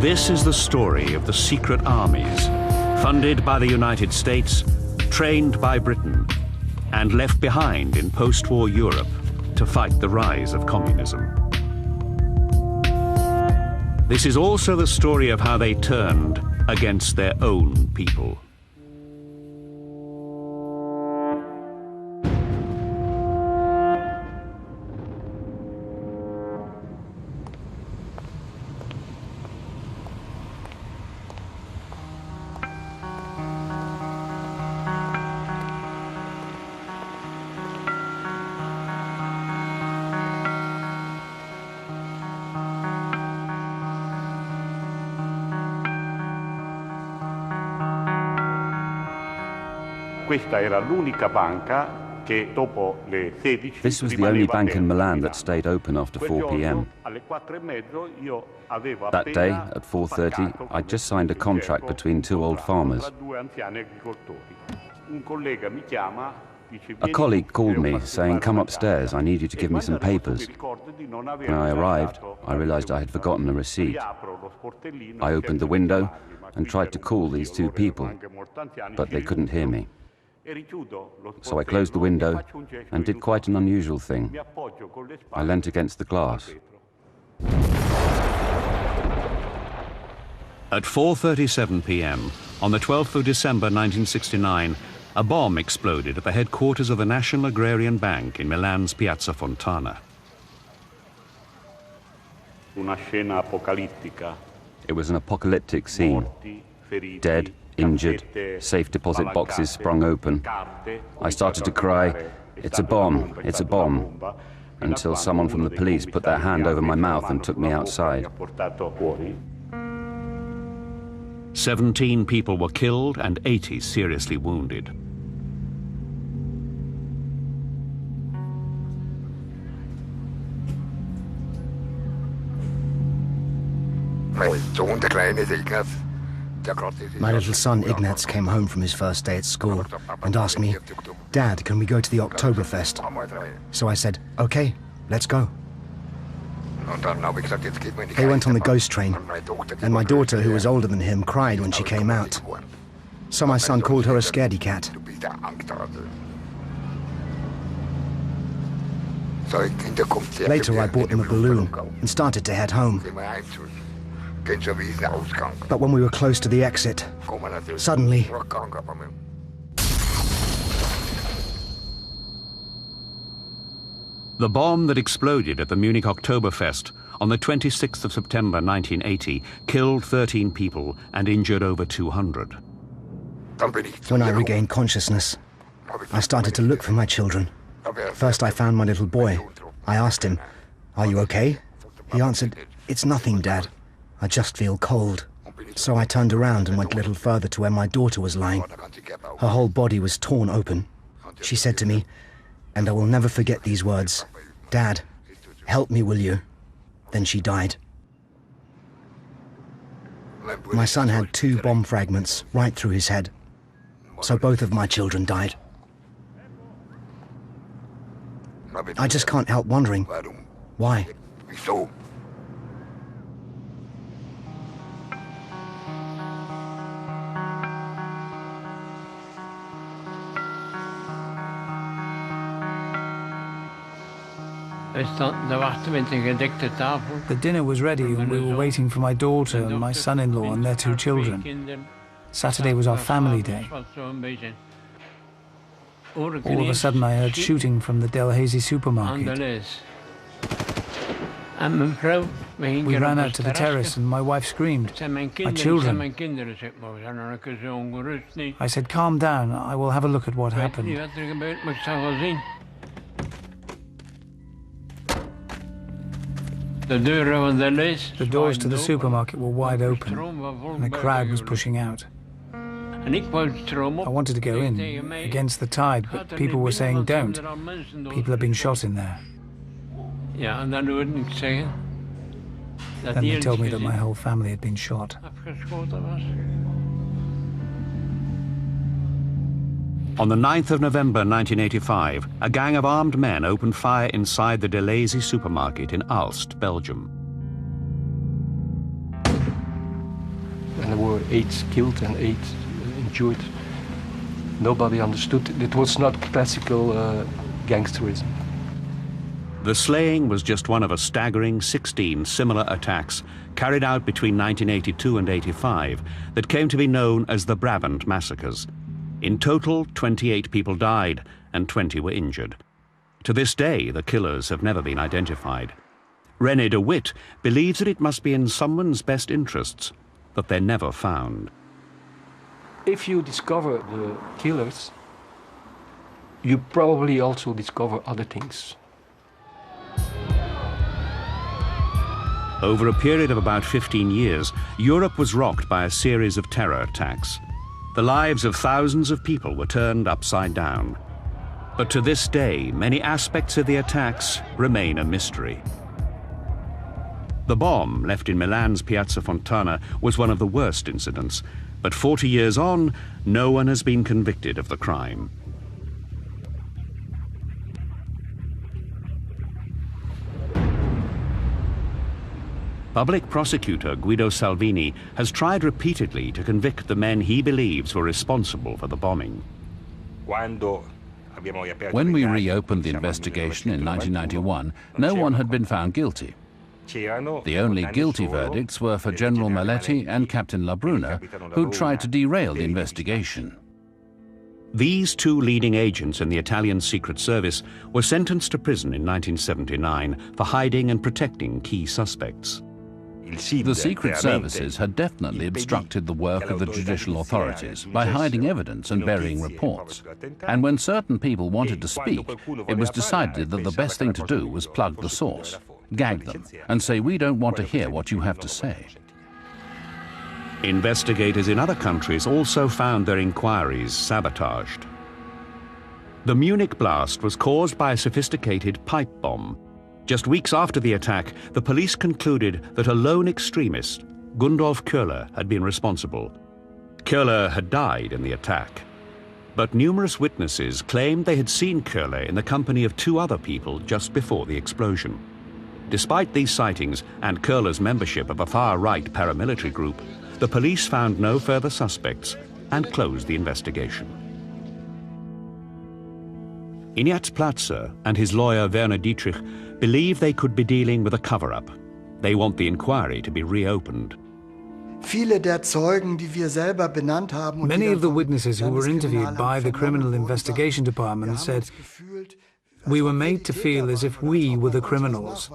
This is the story of the secret armies, funded by the United States, trained by Britain, and left behind in post-war Europe to fight the rise of communism. This is also the story of how they turned against their own people. This was the only bank in Milan that stayed open after 4 p.m. That day, at 4:30, I'd just signed a contract between two old farmers. A colleague called me, saying, "Come upstairs, I need you to give me some papers." When I arrived, I realized I had forgotten a receipt. I opened the window and tried to call these two people, but they couldn't hear me. So I closed the window and did quite an unusual thing. I leant against the glass. At 4:37 p.m. on the 12th of December 1969, a bomb exploded at the headquarters of the National Agrarian Bank in Milan's Piazza Fontana. It was an apocalyptic scene. Dead, injured, safe deposit boxes sprung open. I started to cry, "It's a bomb, it's a bomb," until someone from the police put their hand over my mouth and took me outside. 17 people were killed and 80 seriously wounded. My little son Ignaz came home from his first day at school and asked me, "Dad, can we go to the Oktoberfest?" So I said, "Okay, let's go." They went on the ghost train, and my daughter, who was older than him, cried when she came out. So my son called her a scaredy cat. Later I bought them a balloon and started to head home. But when we were close to the exit, suddenly... The bomb that exploded at the Munich Oktoberfest on the 26th of September 1980 killed 13 people and injured over 200. When I regained consciousness, I started to look for my children. First I found my little boy. I asked him, "Are you okay?" He answered, "It's nothing, Dad. I just feel cold." So I turned around and went a little further to where my daughter was lying. Her whole body was torn open. She said to me, and I will never forget these words, "Dad, help me, will you?" Then she died. My son had 2 bomb fragments right through his head. So both of my children died. I just can't help wondering, why? The dinner was ready and we were waiting for my daughter and my son-in-law and their 2 children. Saturday was our family day. All of a sudden I heard shooting from the Delhaize supermarket. We ran out to the terrace and my wife screamed, "My children." I said, "Calm down, I will have a look at what happened." The doors to the supermarket were wide open and a crowd was pushing out. I wanted to go in, against the tide, but people were saying don't. People have been shot in there. Then they told me that my whole family had been shot. On the 9th of November 1985, a gang of armed men opened fire inside the Delhaize supermarket in Aalst, Belgium. 8 killed and 8 injured. Nobody understood. It was not classical gangsterism. The slaying was just one of a staggering 16 similar attacks carried out between 1982 and 85 that came to be known as the Brabant massacres. In total, 28 people died and 20 were injured. To this day, the killers have never been identified. René de Witt believes that it must be in someone's best interests that they're never found. If you discover the killers, you probably also discover other things. Over a period of about 15 years, Europe was rocked by a series of terror attacks. The lives of thousands of people were turned upside down. But to this day, many aspects of the attacks remain a mystery. The bomb left in Milan's Piazza Fontana was one of the worst incidents, but 40 years on, no one has been convicted of the crime. Public prosecutor Guido Salvini has tried repeatedly to convict the men he believes were responsible for the bombing. When we reopened the investigation in 1991, no one had been found guilty. The only guilty verdicts were for General Maletti and Captain Labruna, who tried to derail the investigation. These two leading agents in the Italian Secret Service were sentenced to prison in 1979 for hiding and protecting key suspects. The secret services had definitely obstructed the work of the judicial authorities by hiding evidence and burying reports. And when certain people wanted to speak, it was decided that the best thing to do was plug the source, gag them, and say, "We don't want to hear what you have to say." Investigators in other countries also found their inquiries sabotaged. The Munich blast was caused by a sophisticated pipe bomb. Just weeks after the attack, the police concluded that a lone extremist, Gundolf Köhler, had been responsible. Köhler had died in the attack. But numerous witnesses claimed they had seen Köhler in the company of two other people just before the explosion. Despite these sightings and Köhler's membership of a far-right paramilitary group, the police found no further suspects and closed the investigation. Ignaz Platzer and his lawyer Werner Dietrich believe they could be dealing with a cover-up. They want the inquiry to be reopened. Many of the witnesses who were interviewed by the Criminal Investigation Department said, "We were made to feel as if we were the criminals.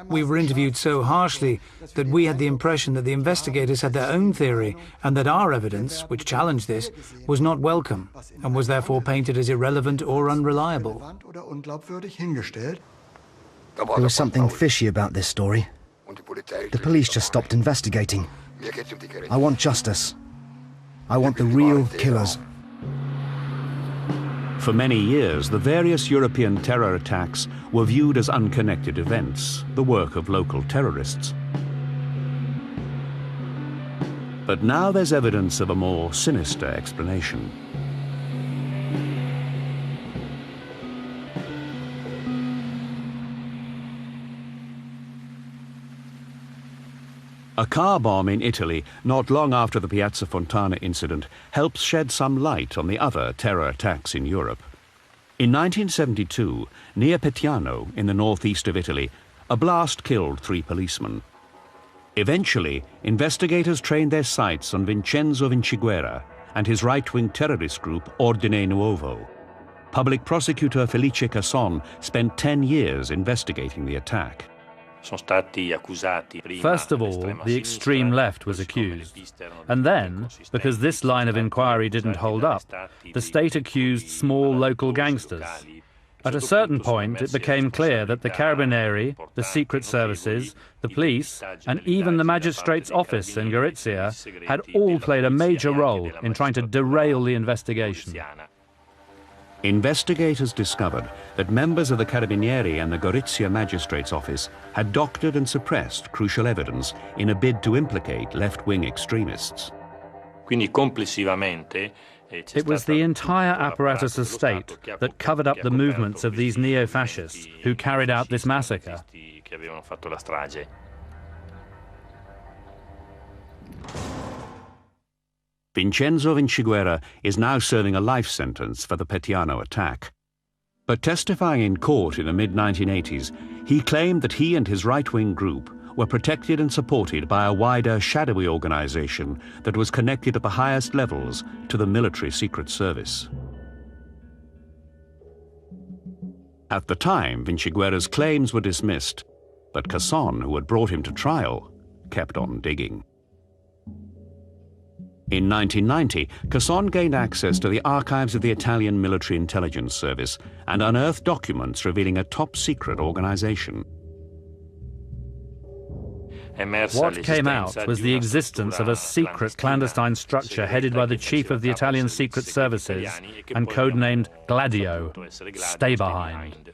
We were interviewed so harshly that we had the impression that the investigators had their own theory and that our evidence, which challenged this, was not welcome and was therefore painted as irrelevant or unreliable." There was something fishy about this story. The police just stopped investigating. I want justice. I want the real killers. For many years, the various European terror attacks were viewed as unconnected events, the work of local terrorists. But now there's evidence of a more sinister explanation. A car bomb in Italy, not long after the Piazza Fontana incident, helps shed some light on the other terror attacks in Europe. In 1972, near Petiano, in the northeast of Italy, a blast killed 3 policemen. Eventually, investigators trained their sights on Vincenzo Vinciguerra and his right-wing terrorist group Ordine Nuovo. Public prosecutor Felice Casson spent 10 years investigating the attack. First of all, the extreme left was accused. And then, because this line of inquiry didn't hold up, the state accused small local gangsters. At a certain point, it became clear that the Carabinieri, the secret services, the police, and even the magistrate's office in Gorizia had all played a major role in trying to derail the investigation. Investigators discovered that members of the Carabinieri and the Gorizia Magistrate's Office had doctored and suppressed crucial evidence in a bid to implicate left-wing extremists. It was the entire apparatus of state that covered up the movements of these neo-fascists who carried out this massacre. Vincenzo Vinciguerra is now serving a life sentence for the Petiano attack. But testifying in court in the mid-1980s, he claimed that he and his right-wing group were protected and supported by a wider, shadowy organization that was connected at the highest levels to the military secret service. At the time, Vinciguerra's claims were dismissed, but Casson, who had brought him to trial, kept on digging. In 1990, Casson gained access to the archives of the Italian Military Intelligence Service and unearthed documents revealing a top-secret organization. What came out was the existence of a secret clandestine structure headed by the chief of the Italian secret services and codenamed GLADIO, Stay Behind.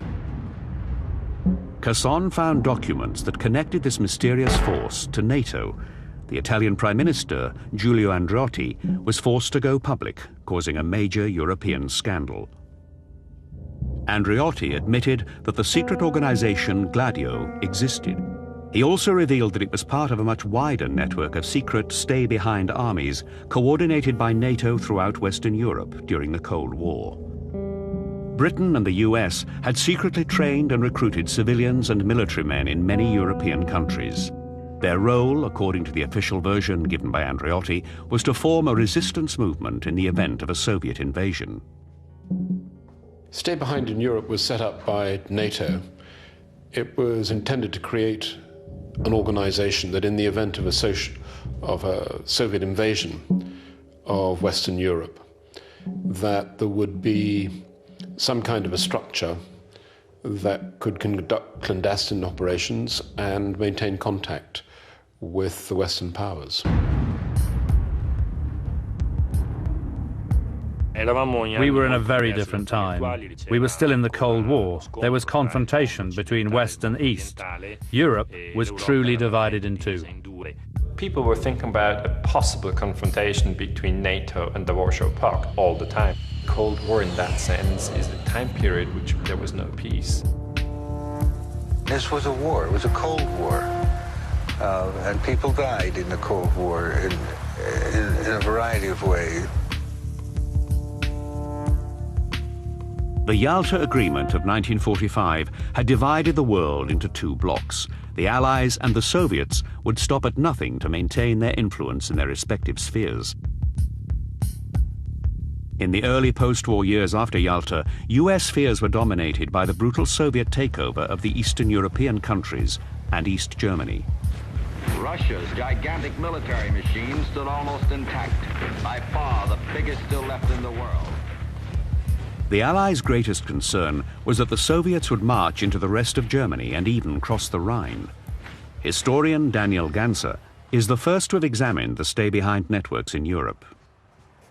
Casson found documents that connected this mysterious force to NATO. The Italian Prime Minister, Giulio Andreotti, was forced to go public, causing a major European scandal. Andreotti admitted that the secret organization GLADIO existed. He also revealed that it was part of a much wider network of secret stay-behind armies coordinated by NATO throughout Western Europe during the Cold War. Britain and the US had secretly trained and recruited civilians and military men in many European countries. Their role, according to the official version given by Andreotti, was to form a resistance movement in the event of a Soviet invasion. Stay Behind in Europe was set up by NATO. It was intended to create an organization that in the event of a Soviet invasion of Western Europe, that there would be some kind of a structure that could conduct clandestine operations and maintain contact with the Western powers. We were in a very different time. We were still in the Cold War. There was confrontation between West and East. Europe was truly divided in two. People were thinking about a possible confrontation between NATO and the Warsaw Pact all the time. Cold War in that sense is a time period which there was no peace. This was a war, it was a Cold War. And people died in the Cold War in a variety of ways. The Yalta Agreement of 1945 had divided the world into two blocks. The Allies and the Soviets would stop at nothing to maintain their influence in their respective spheres. In the early post-war years after Yalta, US spheres were dominated by the brutal Soviet takeover of the Eastern European countries and East Germany. Russia's gigantic military machine stood almost intact, by far the biggest still left in the world. The Allies' greatest concern was that the Soviets would march into the rest of Germany and even cross the Rhine. Historian Daniele Ganser is the first to have examined the stay-behind networks in Europe.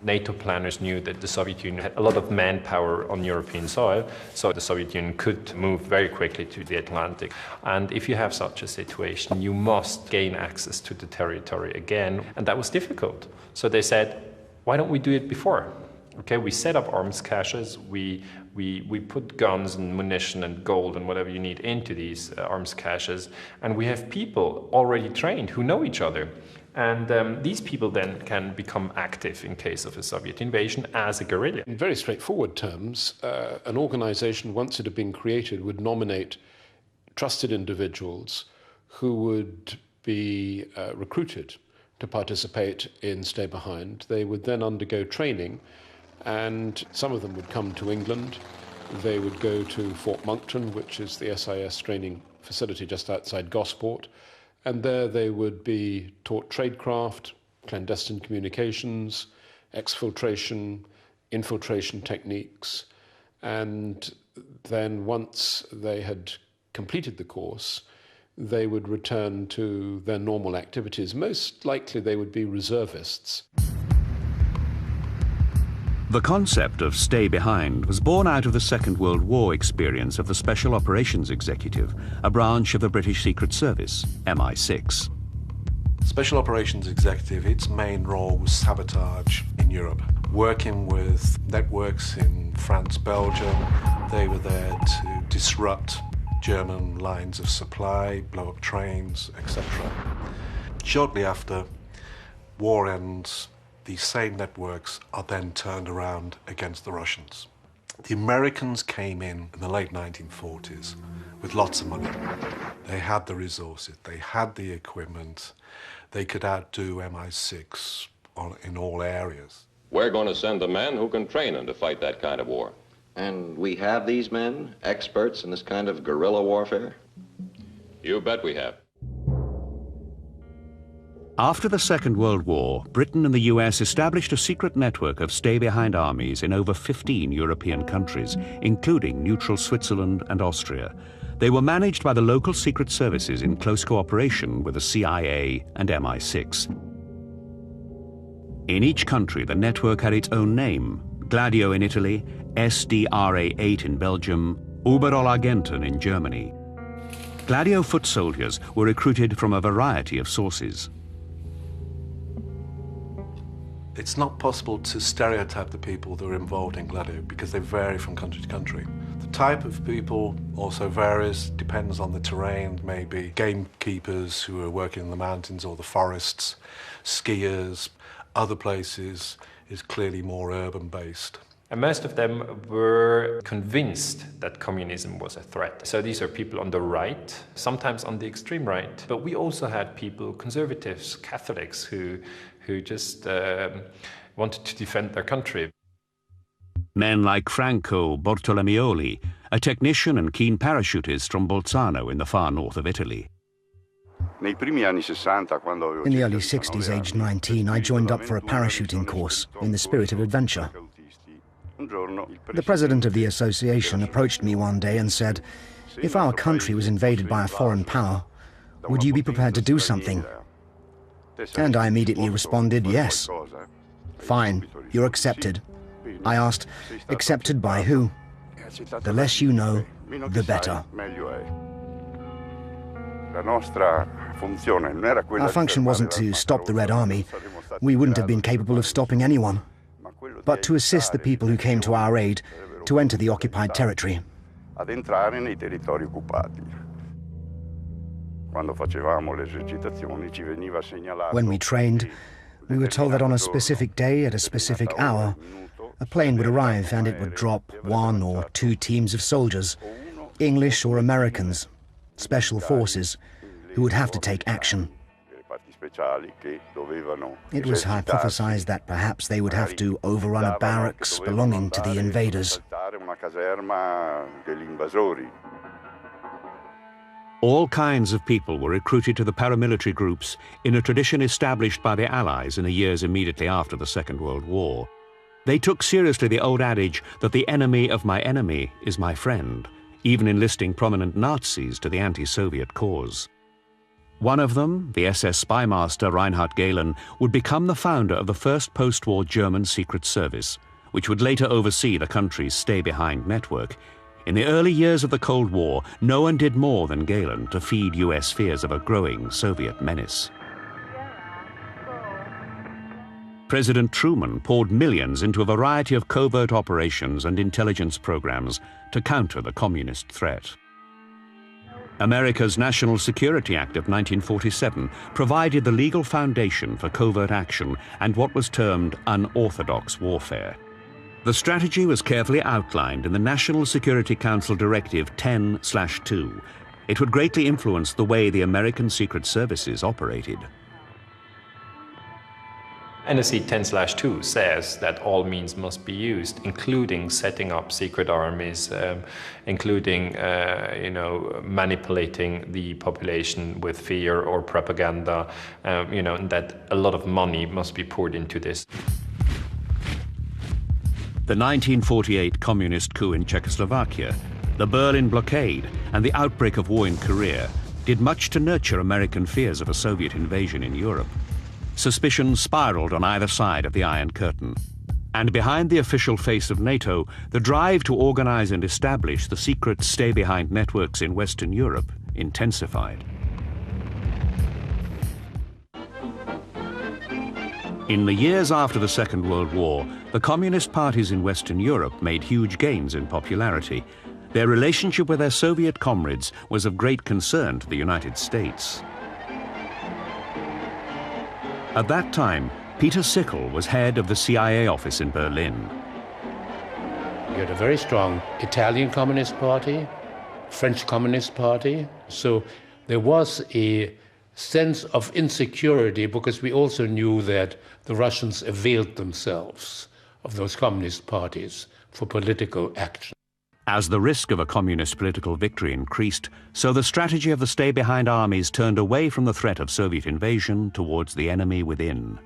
NATO planners knew that the Soviet Union had a lot of manpower on European soil, so the Soviet Union could move very quickly to the Atlantic. And if you have such a situation, you must gain access to the territory again, and that was difficult. So they said, why don't we do it before? Okay, we set up arms caches, we put guns and munition and gold and whatever you need into these arms caches, and we have people already trained who know each other. And these people then can become active in case of a Soviet invasion as a guerrilla. In very straightforward terms, an organization, once it had been created, would nominate trusted individuals who would be recruited to participate in Stay Behind. They would then undergo training, and some of them would come to England. They would go to Fort Monkton, which is the SIS training facility just outside Gosport, and there they would be taught tradecraft, clandestine communications, exfiltration, infiltration techniques, and then once they had completed the course, they would return to their normal activities. Most likely they would be reservists. The concept of stay behind was born out of the Second World War experience of the Special Operations Executive, a branch of the British Secret Service, MI6. Special Operations Executive, its main role was sabotage in Europe, working with networks in France, Belgium. They were there to disrupt German lines of supply, blow up trains, etc. Shortly after war ends, these same networks are then turned around against the Russians. The Americans came in the late 1940s with lots of money. They had the resources, they had the equipment, they could outdo MI6 in all areas. We're going to send the men who can train them to fight that kind of war. And we have these men, experts in this kind of guerrilla warfare? You bet we have. After the Second World War, Britain and the US established a secret network of stay-behind armies in over 15 European countries, including neutral Switzerland and Austria. They were managed by the local secret services in close cooperation with the CIA and MI6. In each country, the network had its own name: GLADIO in Italy, SDRA-8 in Belgium, Oberallagenten in Germany. GLADIO foot soldiers were recruited from a variety of sources. It's not possible to stereotype the people that are involved in GLADIO because they vary from country to country. The type of people also varies, depends on the terrain, maybe gamekeepers who are working in the mountains or the forests, skiers. Other places is clearly more urban-based. And most of them were convinced that communism was a threat. So these are people on the right, sometimes on the extreme right. But we also had people, conservatives, Catholics, who just wanted to defend their country. Men like Franco Bortolomeoli, a technician and keen parachutist from Bolzano in the far north of Italy. In the early 60s, aged 19, I joined up for a parachuting course in the spirit of adventure. The president of the association approached me one day and said, "If our country was invaded by a foreign power, would you be prepared to do something?" And I immediately responded, "Yes." "Fine, you're accepted." I asked, "Accepted by who?" "The less you know, the better." Our function wasn't to stop the Red Army. We wouldn't have been capable of stopping anyone. But to assist the people who came to our aid to enter the occupied territory. When we trained, we were told that on a specific day at a specific hour, a plane would arrive and it would drop 1 or 2 teams of soldiers, English or Americans, special forces, who would have to take action. It was hypothesized that perhaps they would have to overrun a barracks belonging to the invaders. All kinds of people were recruited to the paramilitary groups in a tradition established by the Allies in the years immediately after the Second World War. They took seriously the old adage that the enemy of my enemy is my friend, even enlisting prominent Nazis to the anti-Soviet cause. One of them, the SS spy master Reinhard Gehlen, would become the founder of the first post-war German secret service, which would later oversee the country's stay-behind network. In the early years of the Cold War, no one did more than Gehlen to feed US fears of a growing Soviet menace. President Truman poured millions into a variety of covert operations and intelligence programs to counter the communist threat. America's National Security Act of 1947 provided the legal foundation for covert action and what was termed unorthodox warfare. The strategy was carefully outlined in the National Security Council Directive 10/2. It would greatly influence the way the American Secret Services operated. NSC 10/2 says that all means must be used, including setting up secret armies, including manipulating the population with fear or propaganda, and that a lot of money must be poured into this. The 1948 communist coup in Czechoslovakia, the Berlin blockade, and the outbreak of war in Korea did much to nurture American fears of a Soviet invasion in Europe. Suspicion spiraled on either side of the Iron Curtain. And behind the official face of NATO, the drive to organize and establish the secret stay-behind networks in Western Europe intensified. In the years after the Second World War, the communist parties in Western Europe made huge gains in popularity. Their relationship with their Soviet comrades was of great concern to the United States. At that time, Peter Sickle was head of the CIA office in Berlin. You had a very strong Italian Communist Party, French Communist Party, so there was a sense of insecurity because we also knew that the Russians availed themselves of those communist parties for political action. As the risk of a communist political victory increased, so the strategy of the stay-behind armies turned away from the threat of Soviet invasion towards the enemy within.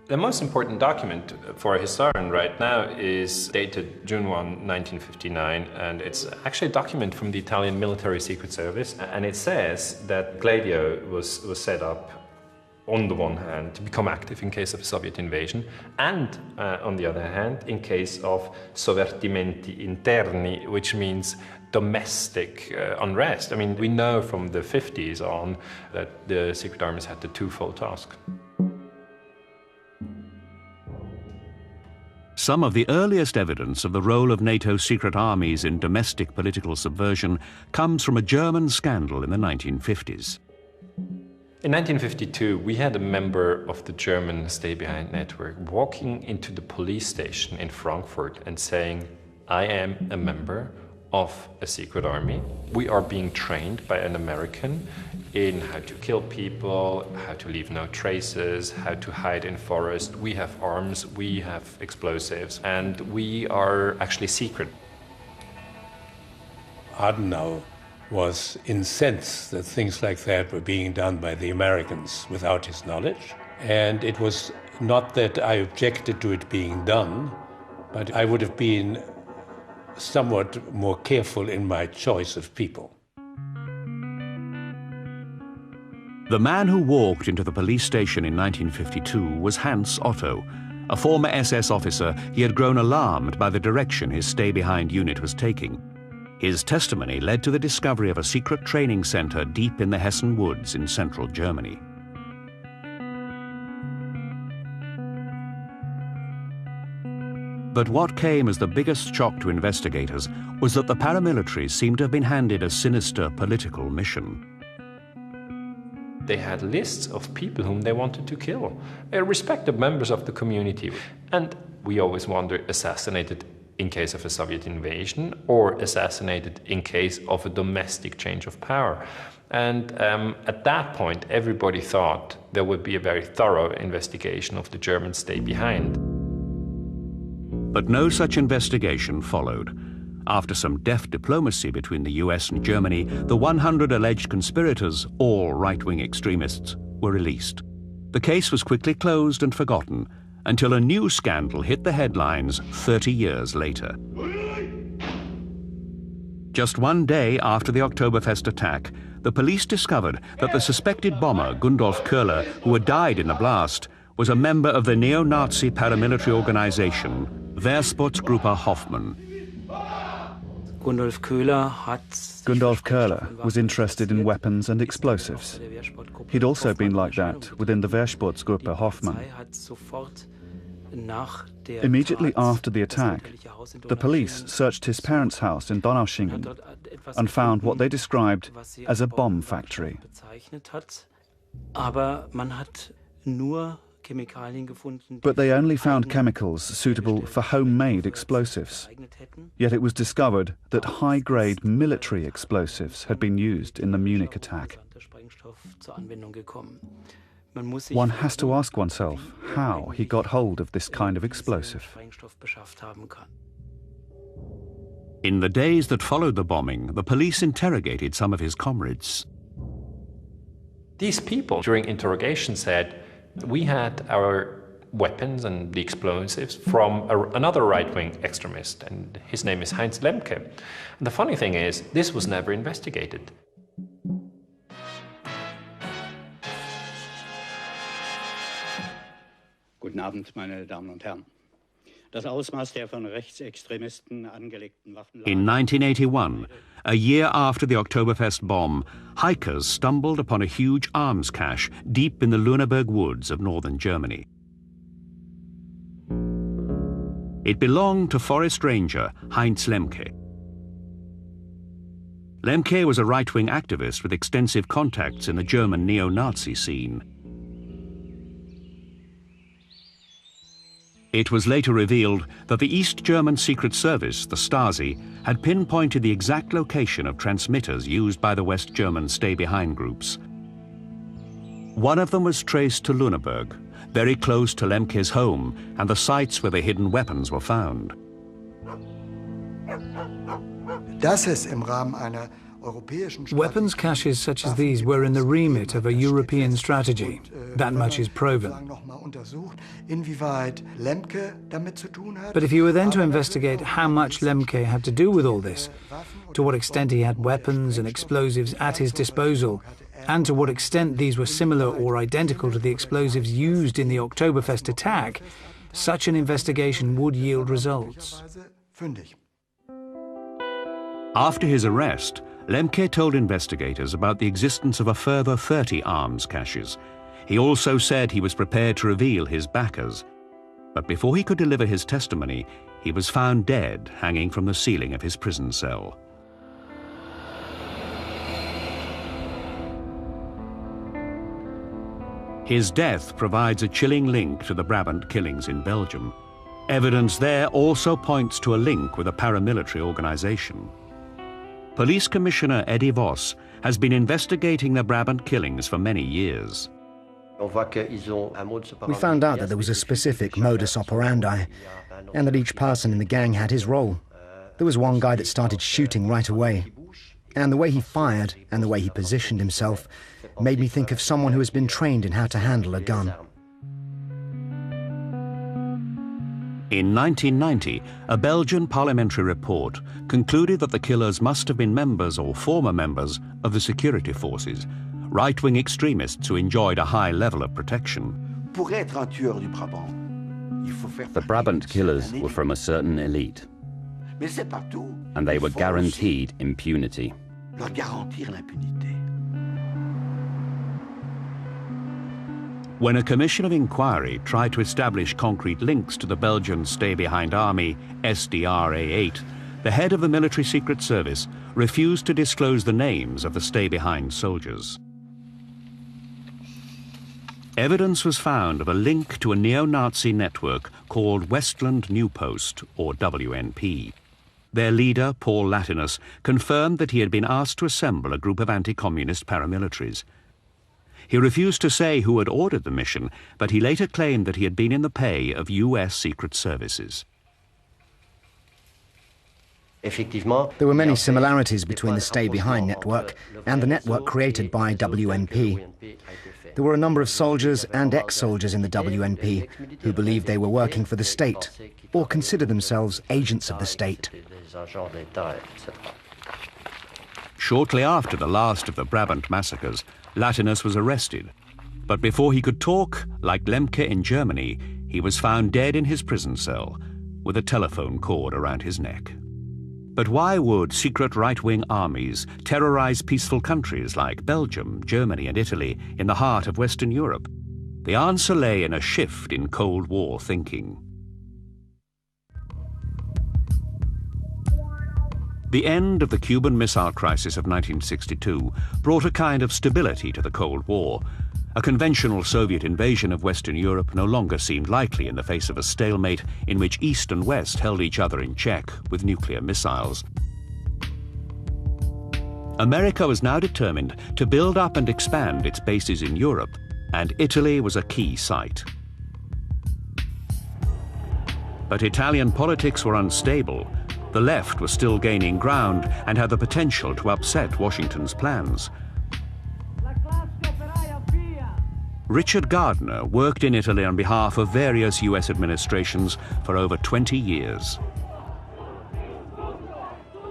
The most important document for a historian right now is dated June 1, 1959, and it's actually a document from the Italian military secret service, and it says that GLADIO was set up on the one hand to become active in case of a Soviet invasion, and on the other hand in case of sovvertimenti interni, which means domestic unrest. I mean, we know from the 50s on that the secret armies had the twofold task. Some of the earliest evidence of the role of NATO's secret armies in domestic political subversion comes from a German scandal in the 1950s. In 1952, we had a member of the German stay-behind network walking into the police station in Frankfurt and saying, "I am a member of a secret army. We are being trained by an American in how to kill people, how to leave no traces, how to hide in forest. We have arms, we have explosives, and we are actually secret." Adenauer was incensed that things like that were being done by the Americans without his knowledge. And it was not that I objected to it being done, but I would have been somewhat more careful in my choice of people. The man who walked into the police station in 1952 was Hans Otto, a former SS officer. He had grown alarmed by the direction his stay-behind unit was taking. His testimony led to the discovery of a secret training center deep in the Hessen woods in central Germany. But what came as the biggest shock to investigators was that the paramilitaries seemed to have been handed a sinister political mission. They had lists of people whom they wanted to kill, respected members of the community. And we always wonder, assassinated in case of a Soviet invasion or assassinated in case of a domestic change of power. And at that point, everybody thought there would be a very thorough investigation of the German stay-behind. But no such investigation followed. After some deft diplomacy between the US and Germany, the 100 alleged conspirators, all right-wing extremists, were released. The case was quickly closed and forgotten until a new scandal hit the headlines 30 years later. Just one day after the Oktoberfest attack, the police discovered that the suspected bomber, Gundolf Köhler, who had died in the blast, was a member of the neo-Nazi paramilitary organization Wehrsportsgruppe Hoffmann. Gundolf Köhler was interested in weapons and explosives. He'd also been like that within the Wehrsportsgruppe Hoffmann. Immediately after the attack, the police searched his parents' house in Donaueschingen and found what they described as a bomb factory. But they only found chemicals suitable for homemade explosives. Yet it was discovered that high-grade military explosives had been used in the Munich attack. One has to ask oneself how he got hold of this kind of explosive. In the days that followed the bombing, the police interrogated some of his comrades. These people, during interrogation, said, "We had our weapons and the explosives from another right-wing extremist, and his name is Heinz Lemke." And the funny thing is, this was never investigated. Guten Abend, meine Damen und Herren. Das Ausmaß der von Rechtsextremisten angelegten Waffenlager. In 1981, a year after the Oktoberfest bomb, hikers stumbled upon a huge arms cache deep in the Lüneburg woods of northern Germany. It belonged to forest ranger Heinz Lemke. Lemke was a right-wing activist with extensive contacts in the German neo-Nazi scene. It was later revealed that the East German Secret Service, the Stasi, had pinpointed the exact location of transmitters used by the West German stay-behind groups. One of them was traced to Lüneburg, very close to Lemke's home and the sites where the hidden weapons were found. Weapons caches such as these were in the remit of a European strategy. That much is proven. But if you were then to investigate how much Lemke had to do with all this, to what extent he had weapons and explosives at his disposal, and to what extent these were similar or identical to the explosives used in the Oktoberfest attack, such an investigation would yield results. After his arrest, Lemke told investigators about the existence of a further 30 arms caches. He also said he was prepared to reveal his backers. But before he could deliver his testimony, he was found dead, hanging from the ceiling of his prison cell. His death provides a chilling link to the Brabant killings in Belgium. Evidence there also points to a link with a paramilitary organization. Police Commissioner Eddie Voss has been investigating the Brabant killings for many years. We found out that there was a specific modus operandi, and that each person in the gang had his role. There was one guy that started shooting right away, and the way he fired and the way he positioned himself made me think of someone who has been trained in how to handle a gun. In 1990, a Belgian parliamentary report concluded that the killers must have been members or former members of the security forces, right-wing extremists who enjoyed a high level of protection. The Brabant killers were from a certain elite, and they were guaranteed impunity. When a commission of inquiry tried to establish concrete links to the Belgian stay-behind army, SDRA-8, the head of the military secret service refused to disclose the names of the stay-behind soldiers. Evidence was found of a link to a neo-Nazi network called Westland New Post, or WNP. Their leader, Paul Latinus, confirmed that he had been asked to assemble a group of anti-communist paramilitaries. He refused to say who had ordered the mission, but he later claimed that he had been in the pay of US Secret Services. There were many similarities between the stay-behind network and the network created by WNP. There were a number of soldiers and ex-soldiers in the WNP who believed they were working for the state or considered themselves agents of the state. Shortly after the last of the Brabant massacres, Latinus was arrested. But before he could talk, like Lemke in Germany, he was found dead in his prison cell with a telephone cord around his neck. But why would secret right-wing armies terrorize peaceful countries like Belgium, Germany and Italy in the heart of Western Europe? The answer lay in a shift in Cold War thinking. The end of the Cuban Missile Crisis of 1962 brought a kind of stability to the Cold War. A conventional Soviet invasion of Western Europe no longer seemed likely in the face of a stalemate in which East and West held each other in check with nuclear missiles. America was now determined to build up and expand its bases in Europe, and Italy was a key site. But Italian politics were unstable. The left was still gaining ground and had the potential to upset Washington's plans. Richard Gardner worked in Italy on behalf of various US administrations for over 20 years.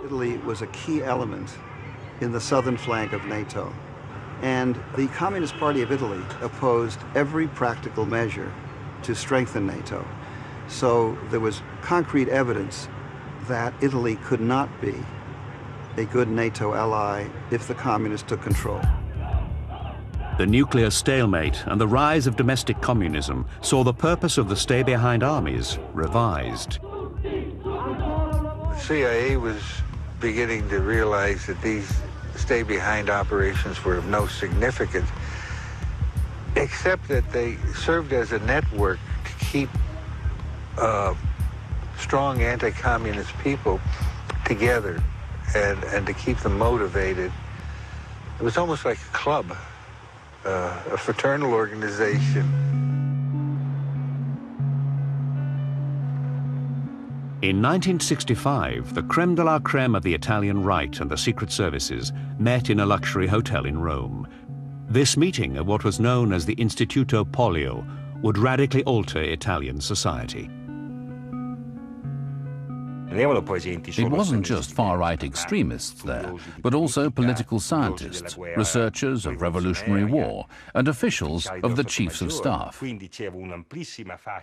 Italy was a key element in the southern flank of NATO, and the Communist Party of Italy opposed every practical measure to strengthen NATO. So there was concrete evidence that Italy could not be a good NATO ally if the communists took control. The nuclear stalemate and the rise of domestic communism saw the purpose of the stay-behind armies revised. The CIA was beginning to realize that these stay-behind operations were of no significance, except that they served as a network to keep strong anti-communist people together and to keep them motivated. It was almost like a club, a fraternal organization. In 1965, the creme de la creme of the Italian right and the secret services met in a luxury hotel in Rome. This meeting of what was known as the Istituto Polio would radically alter Italian society. It wasn't just far-right extremists there, but also political scientists, researchers of Revolutionary War, and officials of the Chiefs of Staff.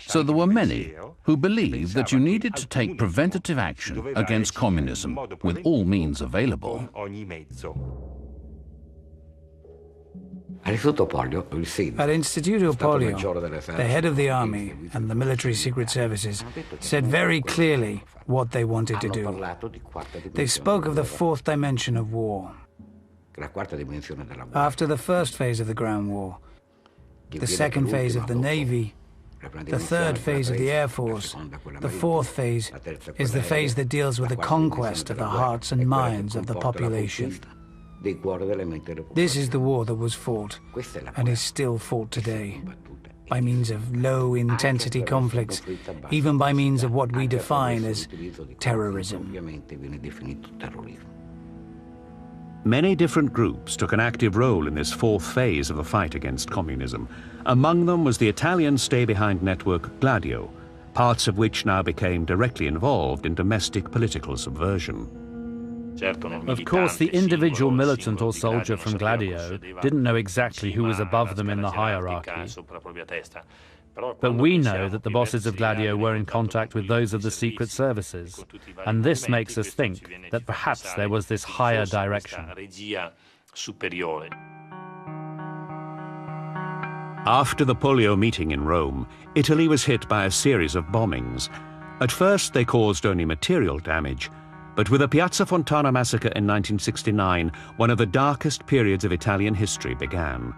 So there were many who believed that you needed to take preventative action against communism with all means available. At Istituto Polio, the head of the army and the military secret services said very clearly what they wanted to do. They spoke of the fourth dimension of war. After the first phase of the ground war, the second phase of the Navy, the third phase of the Air Force, the fourth phase is the phase that deals with the conquest of the hearts and minds of the population. This is the war that was fought, and is still fought today, by means of low-intensity conflicts, even by means of what we define as terrorism. Many different groups took an active role in this fourth phase of the fight against communism. Among them was the Italian stay-behind network GLADIO, parts of which now became directly involved in domestic political subversion. Of course, the individual militant or soldier from GLADIO didn't know exactly who was above them in the hierarchy. But we know that the bosses of GLADIO were in contact with those of the secret services, and this makes us think that perhaps there was this higher direction. After the Polio meeting in Rome, Italy was hit by a series of bombings. At first, they caused only material damage, but with the Piazza Fontana massacre in 1969, one of the darkest periods of Italian history began.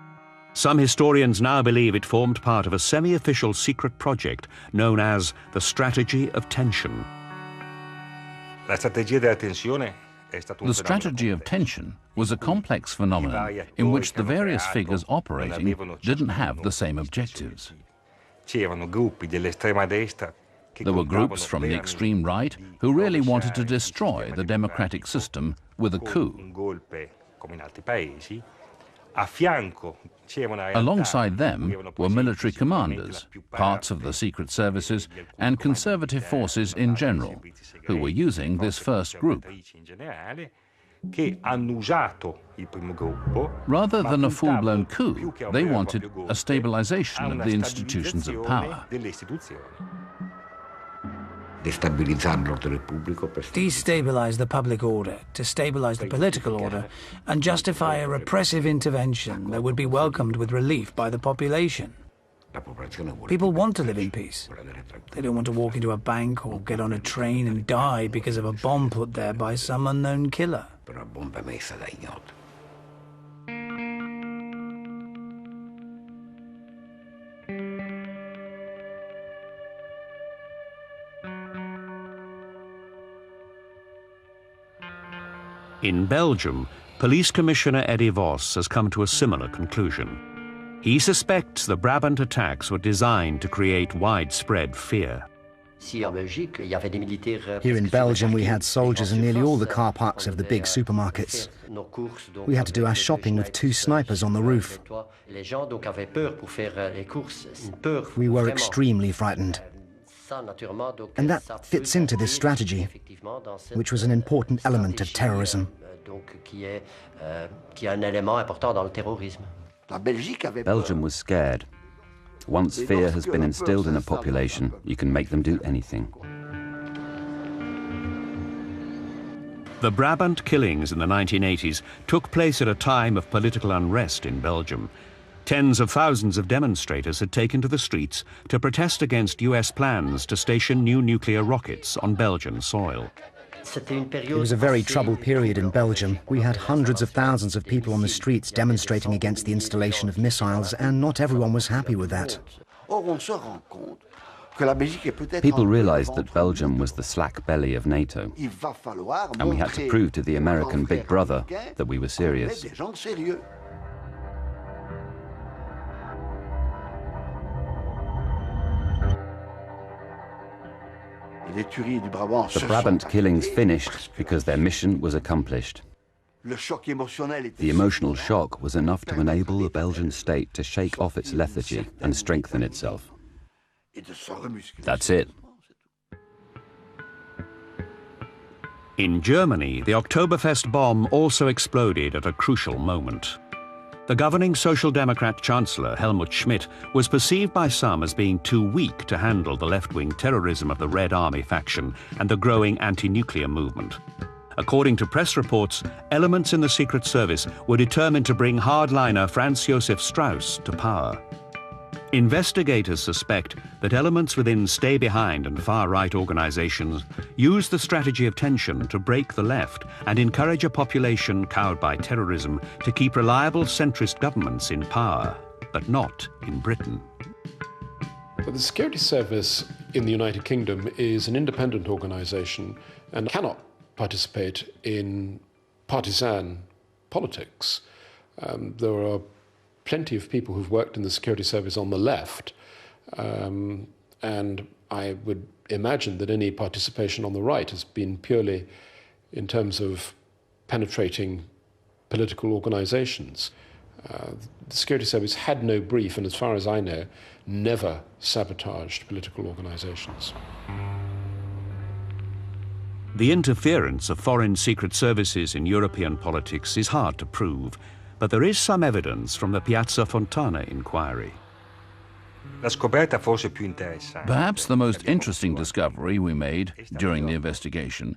Some historians now believe it formed part of a semi-official secret project known as the Strategy of Tension. The strategy of tension was a complex phenomenon in which the various figures operating didn't have the same objectives. There were groups from the extreme right who really wanted to destroy the democratic system with a coup. Alongside them were military commanders, parts of the secret services, and conservative forces in general, who were using this first group. Rather than a full-blown coup, they wanted a stabilization of the institutions of power. Destabilize the public order, to stabilize the political order, and justify a repressive intervention that would be welcomed with relief by the population. People want to live in peace. They don't want to walk into a bank or get on a train and die because of a bomb put there by some unknown killer. In Belgium, Police Commissioner Eddie Vos has come to a similar conclusion. He suspects the Brabant attacks were designed to create widespread fear. Here in Belgium, we had soldiers in nearly all the car parks of the big supermarkets. We had to do our shopping with 2 snipers on the roof. We were extremely frightened. And that fits into this strategy, which was an important element of terrorism. Belgium was scared. Once fear has been instilled in a population, you can make them do anything. The Brabant killings in the 1980s took place at a time of political unrest in Belgium. Tens of thousands of demonstrators had taken to the streets to protest against US plans to station new nuclear rockets on Belgian soil. It was a very troubled period in Belgium. We had hundreds of thousands of people on the streets demonstrating against the installation of missiles, and not everyone was happy with that. People realized that Belgium was the slack belly of NATO, and we had to prove to the American big brother that we were serious. The Brabant killings finished because their mission was accomplished. The emotional shock was enough to enable the Belgian state to shake off its lethargy and strengthen itself. That's it. In Germany, the Oktoberfest bomb also exploded at a crucial moment. The governing Social Democrat Chancellor, Helmut Schmidt, was perceived by some as being too weak to handle the left-wing terrorism of the Red Army faction and the growing anti-nuclear movement. According to press reports, elements in the Secret Service were determined to bring hardliner Franz Josef Strauss to power. Investigators suspect that elements within stay-behind and far-right organizations use the strategy of tension to break the left and encourage a population cowed by terrorism to keep reliable centrist governments in power, but not in Britain. But the Security Service in the United Kingdom is an independent organization and cannot participate in partisan politics. There are plenty of people who've worked in the security service on the left, and I would imagine that any participation on the right has been purely in terms of penetrating political organizations. The security service had no brief, and as far as I know, never sabotaged political organizations. The interference of foreign secret services in European politics is hard to prove, but there is some evidence from the Piazza Fontana inquiry. Perhaps the most interesting discovery we made during the investigation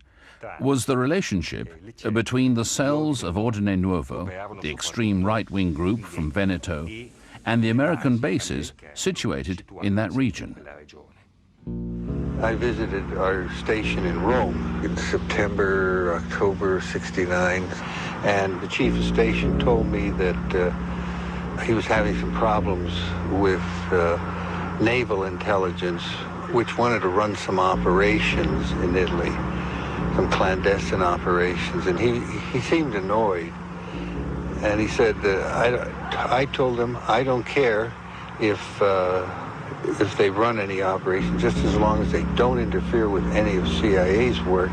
was the relationship between the cells of Ordine Nuovo, the extreme right-wing group from Veneto, and the American bases situated in that region. I visited our station in Rome in September, October '69, and the chief of station told me that he was having some problems with naval intelligence, which wanted to run some operations in Italy, some clandestine operations, and he seemed annoyed. And he said that I told him I don't care if they run any operations, just as long as they don't interfere with any of CIA's work.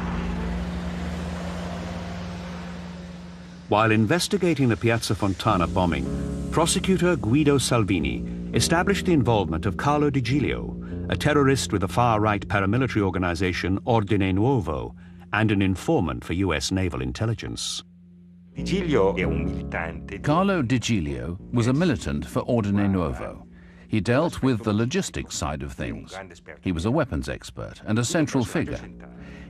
While investigating the Piazza Fontana bombing, prosecutor Guido Salvini established the involvement of Carlo Di Giglio, a terrorist with the far-right paramilitary organization Ordine Nuovo, and an informant for US naval intelligence. Carlo Di Giglio was a militant for Ordine Nuovo. He dealt with the logistics side of things. He was a weapons expert and a central figure.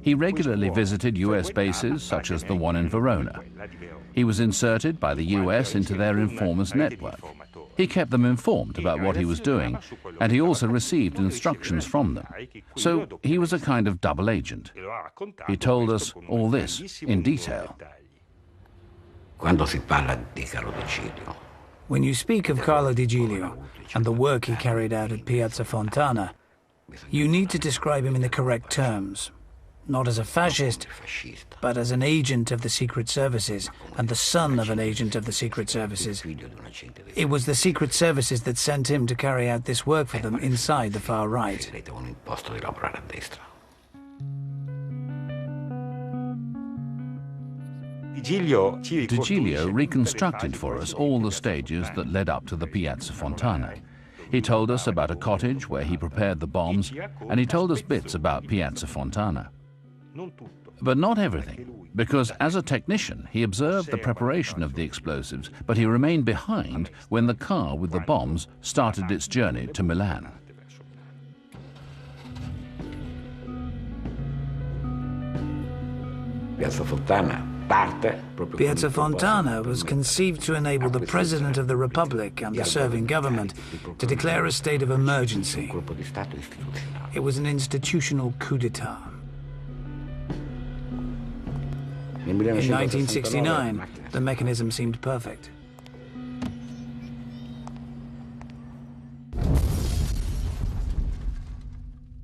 He regularly visited US bases, such as the one in Verona. He was inserted by the US into their informers network. He kept them informed about what he was doing, and he also received instructions from them. So he was a kind of double agent. He told us all this in detail. When you speak of Carlo Di Giglio and the work he carried out at Piazza Fontana, you need to describe him in the correct terms. Not as a fascist, but as an agent of the secret services and the son of an agent of the secret services. It was the secret services that sent him to carry out this work for them inside the far right. Di Giglio reconstructed for us all the stages that led up to the Piazza Fontana. He told us about a cottage where he prepared the bombs, and he told us bits about Piazza Fontana. But not everything, because as a technician, he observed the preparation of the explosives, but he remained behind when the car with the bombs started its journey to Milan. Piazza Fontana was conceived to enable the President of the Republic and the serving government to declare a state of emergency. It was an institutional coup d'etat. In 1969, the mechanism seemed perfect.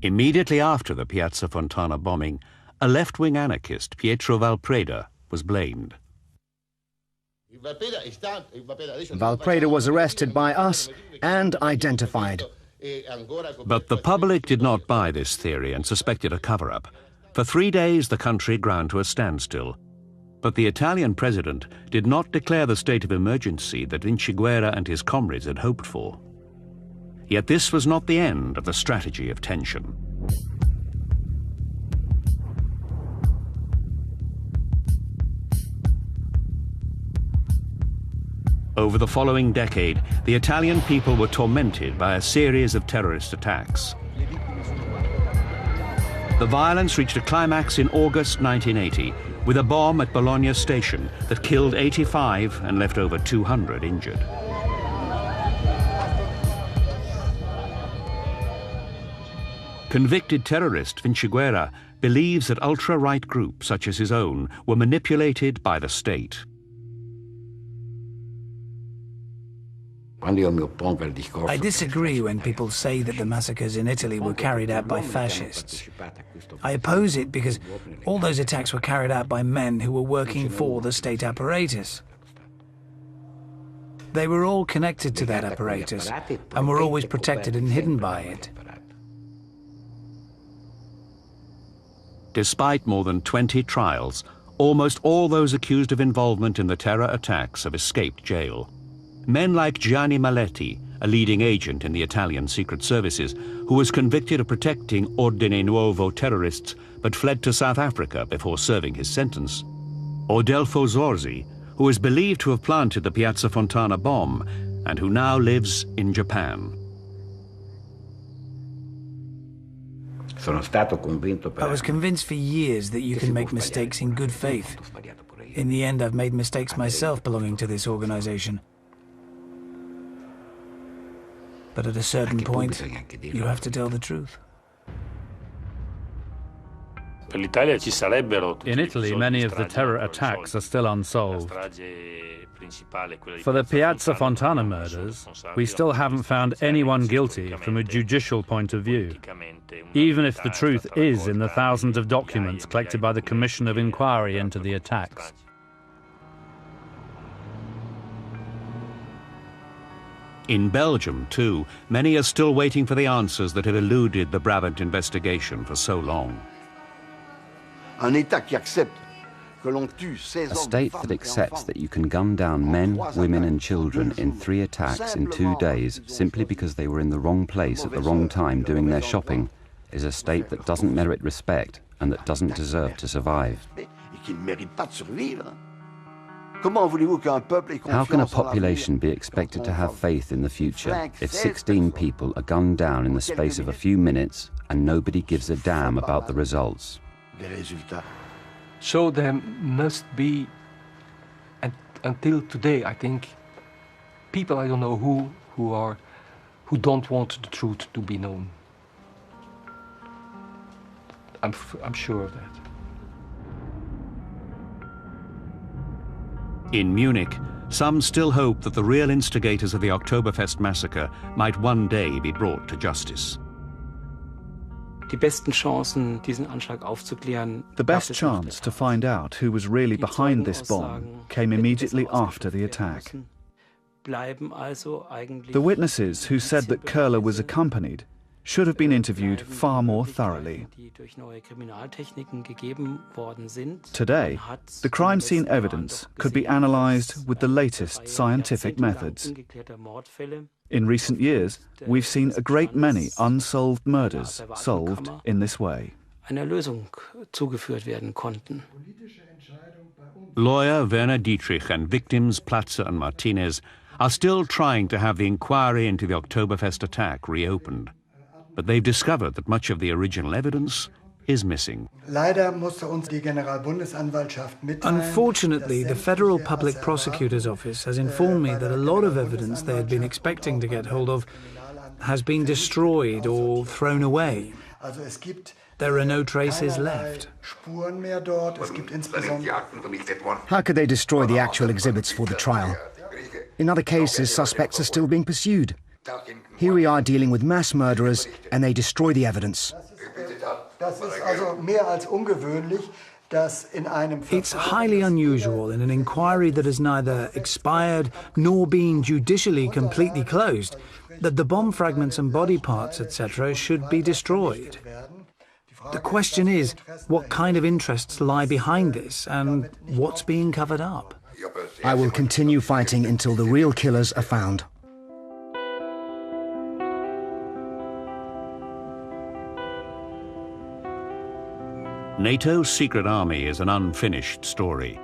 Immediately after the Piazza Fontana bombing, a left-wing anarchist, Pietro Valpreda, was blamed. Valpreda was arrested by us and identified. But the public did not buy this theory and suspected a cover-up. For 3 days, the country ground to a standstill. But the Italian president did not declare the state of emergency that Vinciguerra and his comrades had hoped for. Yet this was not the end of the strategy of tension. Over the following decade, the Italian people were tormented by a series of terrorist attacks. The violence reached a climax in August 1980 with a bomb at Bologna station that killed 85 and left over 200 injured. Convicted terrorist Vinciguerra believes that ultra-right groups such as his own were manipulated by the state. I disagree when people say that the massacres in Italy were carried out by fascists. I oppose it because all those attacks were carried out by men who were working for the state apparatus. They were all connected to that apparatus and were always protected and hidden by it. Despite more than 20 trials, almost all those accused of involvement in the terror attacks have escaped jail. Men like Gianni Maletti, a leading agent in the Italian secret services, who was convicted of protecting Ordine Nuovo terrorists but fled to South Africa before serving his sentence. Or Delfo Zorzi, who is believed to have planted the Piazza Fontana bomb and who now lives in Japan. I was convinced for years that you can make mistakes in good faith. In the end, I've made mistakes myself belonging to this organization. But at a certain point, you have to tell the truth. In Italy, many of the terror attacks are still unsolved. For the Piazza Fontana murders, we still haven't found anyone guilty from a judicial point of view, even if the truth is in the thousands of documents collected by the Commission of Inquiry into the attacks. In Belgium, too, many are still waiting for the answers that have eluded the Brabant investigation for so long. A state that accepts that you can gun down men, women and children in 3 attacks in 2 days simply because they were in the wrong place at the wrong time doing their shopping is a state that doesn't merit respect and that doesn't deserve to survive. How can a population be expected to have faith in the future if 16 people are gunned down in the space of a few minutes and nobody gives a damn about the results? So there must be, and until today, I think, people I don't know who don't want the truth to be known. I'm sure of that. In Munich, some still hope that the real instigators of the Oktoberfest massacre might one day be brought to justice. The best chance to find out who was really behind this bomb came immediately after the attack. The witnesses who said that Köhler was accompanied should have been interviewed far more thoroughly. Today, the crime scene evidence could be analysed with the latest scientific methods. In recent years, we've seen a great many unsolved murders solved in this way. Lawyer Werner Dietrich and victims Platzer and Martinez are still trying to have the inquiry into the Oktoberfest attack reopened. But they've discovered that much of the original evidence is missing. Unfortunately, the Federal Public Prosecutor's Office has informed me that a lot of evidence they had been expecting to get hold of has been destroyed or thrown away. There are no traces left. How could they destroy the actual exhibits for the trial? In other cases, suspects are still being pursued. Here we are dealing with mass murderers, and they destroy the evidence. It's highly unusual in an inquiry that has neither expired nor been judicially completely closed that the bomb fragments and body parts, etc., should be destroyed. The question is, what kind of interests lie behind this and what's being covered up? I will continue fighting until the real killers are found. NATO's secret army is an unfinished story.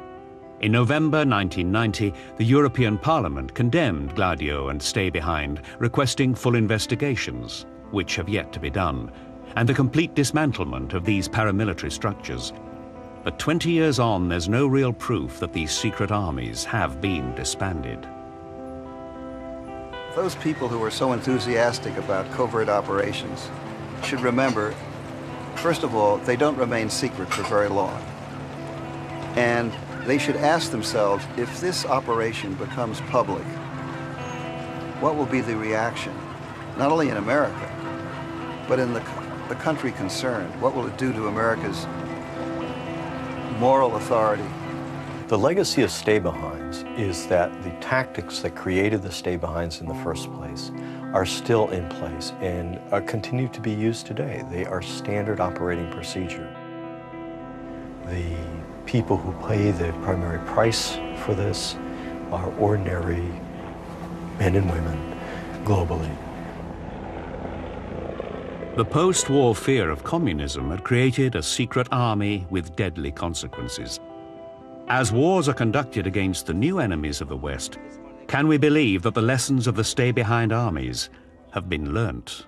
In November 1990, the European Parliament condemned GLADIO and Stay Behind, requesting full investigations, which have yet to be done, and the complete dismantlement of these paramilitary structures. But 20 years on, there's no real proof that these secret armies have been disbanded. Those people who are so enthusiastic about covert operations should remember, first of all, they don't remain secret for very long. And they should ask themselves, if this operation becomes public, what will be the reaction, not only in America, but in the country concerned? What will it do to America's moral authority? The legacy of stay-behinds is that the tactics that created the stay-behinds in the first place are still in place and continue to be used today. They are standard operating procedure. The people who pay the primary price for this are ordinary men and women globally. The post-war fear of communism had created a secret army with deadly consequences. As wars are conducted against the new enemies of the West, can we believe that the lessons of the stay-behind armies have been learnt?